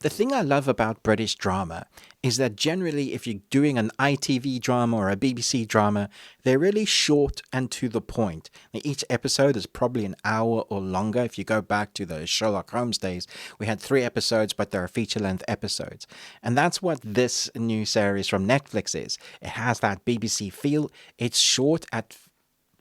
The thing I love about British drama is that generally, if you're doing an ITV drama or a BBC drama, they're really short and to the point. Now, each episode is probably an hour or longer. If you go back to the Sherlock Holmes days, we had 3 episodes, but there are feature length episodes. And that's what this new series from Netflix is. It has that BBC feel. It's short at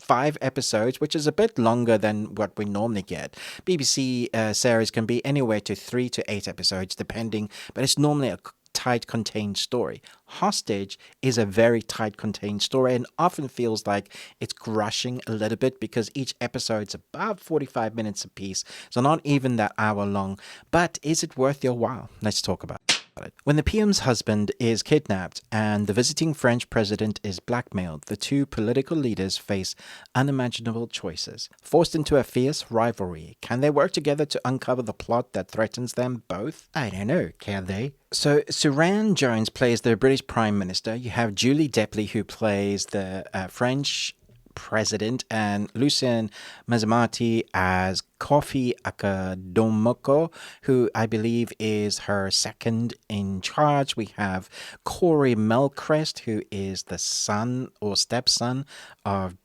5 episodes, which is a bit longer than what we normally get. BBC series can be anywhere to 3 to 8 episodes, depending, but it's normally a tight contained story. Hostage is a very tight contained story and often feels like it's rushing a little bit because each episode's about 45 minutes apiece, so not even that hour long. But is it worth your while? Let's talk about it. When the PM's husband is kidnapped and the visiting French president is blackmailed, the two political leaders face unimaginable choices. Forced into a fierce rivalry, can they work together to uncover the plot that threatens them both? I don't know, can they? So, Suran Jones plays the British Prime Minister. You have Julie Depley, who plays the French president, and Lucien Mazamati as Kofi Akadomoko, who I believe is her second in charge. We have Corey Melcrest, who is the son or stepson of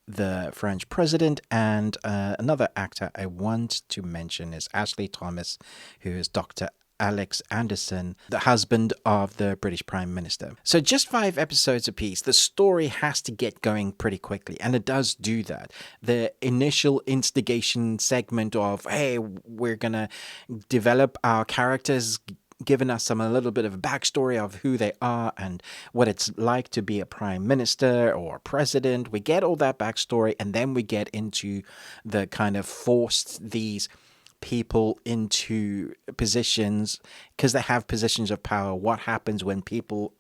the French president, and another actor I want to mention is Ashley Thomas, who is Dr. Alex Anderson, the husband of the British Prime Minister. So just 5 episodes apiece. The story has to get going pretty quickly, and it does do that. The initial instigation segment of, hey, we're gonna develop our characters, giving us a little bit of a backstory of who they are and what it's like to be a prime minister or president. We get all that backstory, and then we get into the kind of forced these people into positions because they have positions of power. What happens when people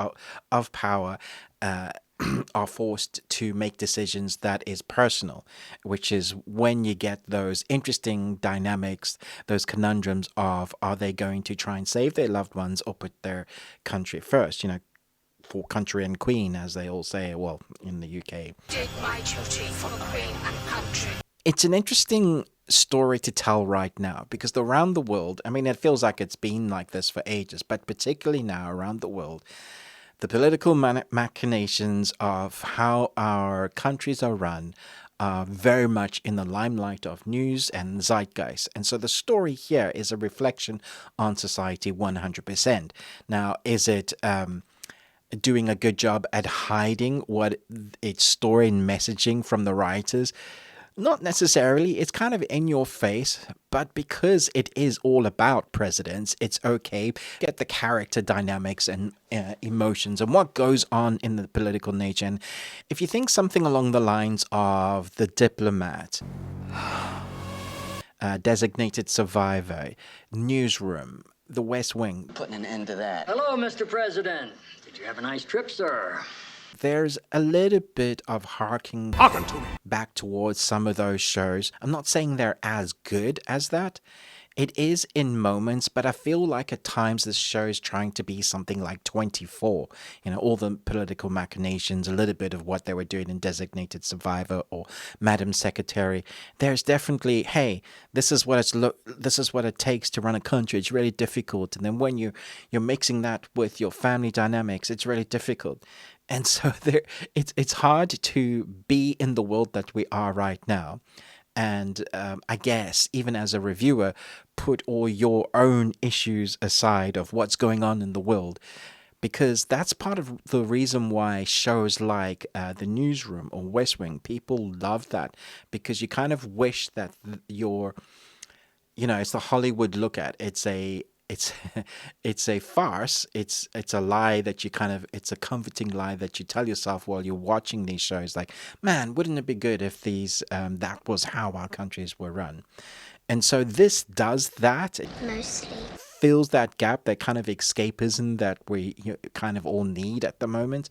of power are forced to make decisions that is personal, which is when you get those interesting dynamics, those conundrums of, are they going to try and save their loved ones or put their country first? For country and queen, as they all say, well, in the UK. Did my duty for the queen and country. It's an interesting story to tell right now because around the world, I mean, it feels like it's been like this for ages, but particularly now around the world, the political machinations of how our countries are run are very much in the limelight of news and zeitgeist. And so the story here is a reflection on society 100%. Now, is it doing a good job at hiding what its story and messaging from the writers? Not necessarily. It's kind of in your face, but because it is all about presidents, it's okay. Get the character dynamics and emotions and what goes on in the political nature. And if you think something along the lines of The Diplomat, Designated Survivor, Newsroom, The West Wing. Putting an end to that. Hello, Mr. President. Did you have a nice trip, sir? There's a little bit of harking back towards some of those shows. I'm not saying they're as good as that. It is in moments, but I feel like at times this show is trying to be something like 24. All the political machinations, a little bit of what they were doing in Designated Survivor or Madam Secretary. There's definitely, hey, this is what it takes to run a country. It's really difficult. And then when you're mixing that with your family dynamics, it's really difficult. And so it's hard to be in the world that we are right now. And I guess, even as a reviewer, put all your own issues aside of what's going on in the world. Because that's part of the reason why shows like The Newsroom or West Wing, people love that. Because you kind of wish that it's the Hollywood look at. It's a farce. It's a lie that it's a comforting lie that you tell yourself while you're watching these shows. Like, man, wouldn't it be good if that was how our countries were run? And so this does that. Mostly. Fills that gap, that kind of escapism that we kind of all need at the moment.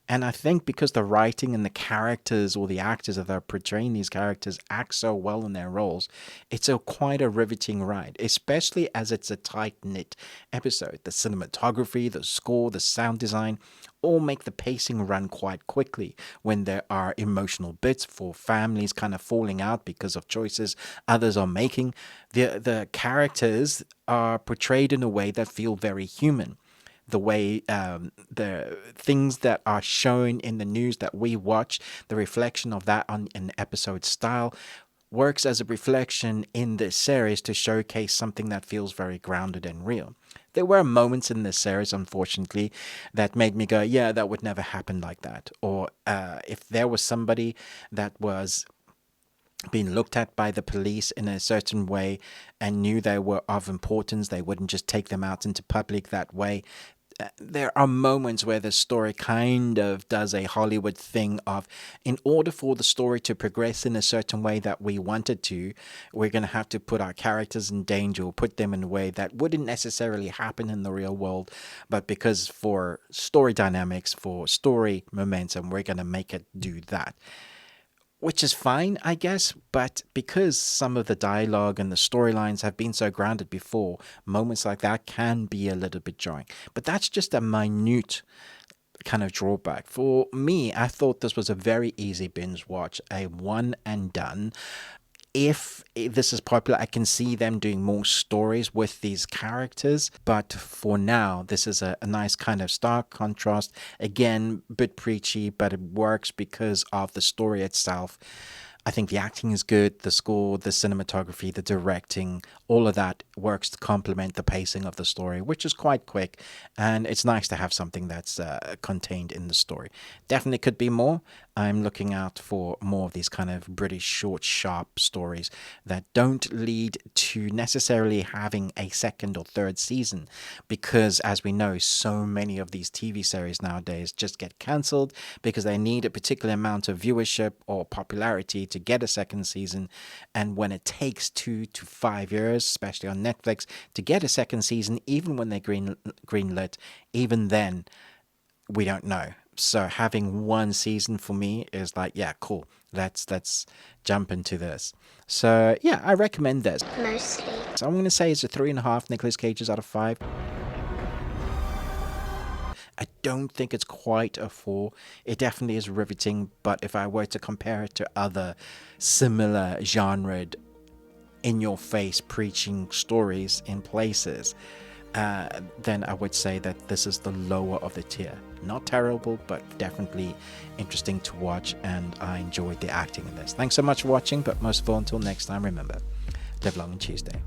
And I think because the writing and the characters or the actors that are portraying these characters act so well in their roles, it's quite a riveting ride, especially as it's a tight-knit episode. The cinematography, the score, the sound design, or make the pacing run quite quickly when there are emotional bits for families kind of falling out because of choices others are making. The characters are portrayed in a way that feel very human. The way the things that are shown in the news that we watch, the reflection of that on an episode style works as a reflection in this series to showcase something that feels very grounded and real. There were moments in this series, unfortunately, that made me go, yeah, that would never happen like that. Or if there was somebody that was being looked at by the police in a certain way and knew they were of importance, they wouldn't just take them out into public that way. There are moments where the story kind of does a Hollywood thing of, in order for the story to progress in a certain way that we wanted to, we're going to have to put our characters in danger or put them in a way that wouldn't necessarily happen in the real world. But because for story dynamics, for story momentum, we're going to make it do that. Which is fine, I guess, but because some of the dialogue and the storylines have been so grounded before, moments like that can be a little bit jarring. But that's just a minute kind of drawback. For me, I thought this was a very easy binge watch, a one and done. If this is popular, I can see them doing more stories with these characters. But for now, this is a nice kind of stark contrast. Again, a bit preachy, but it works because of the story itself. I think the acting is good, the score, the cinematography, the directing, all of that works to complement the pacing of the story, which is quite quick. And it's nice to have something that's contained in the story. Definitely could be more. I'm looking out for more of these kind of British short, sharp stories that don't lead to necessarily having a second or third season. Because as we know, so many of these TV series nowadays just get cancelled because they need a particular amount of viewership or popularity to get a second season. And when it takes 2 to 5 years, especially on Netflix, to get a second season, even when they're greenlit, even then, we don't know. So having one season for me is like, yeah, cool. Let's jump into this. So yeah, I recommend this. Mostly. So I'm going to say it's a 3.5 Nicolas Cages out of 5. I don't think it's quite a 4. It definitely is riveting, but if I were to compare it to other similar genred, in-your-face preaching stories in places, then I would say that this is the lower of the tier. Not terrible, but definitely interesting to watch, and I enjoyed the acting in this. Thanks so much for watching, but most of all, until next time, remember, live long and Tuesday.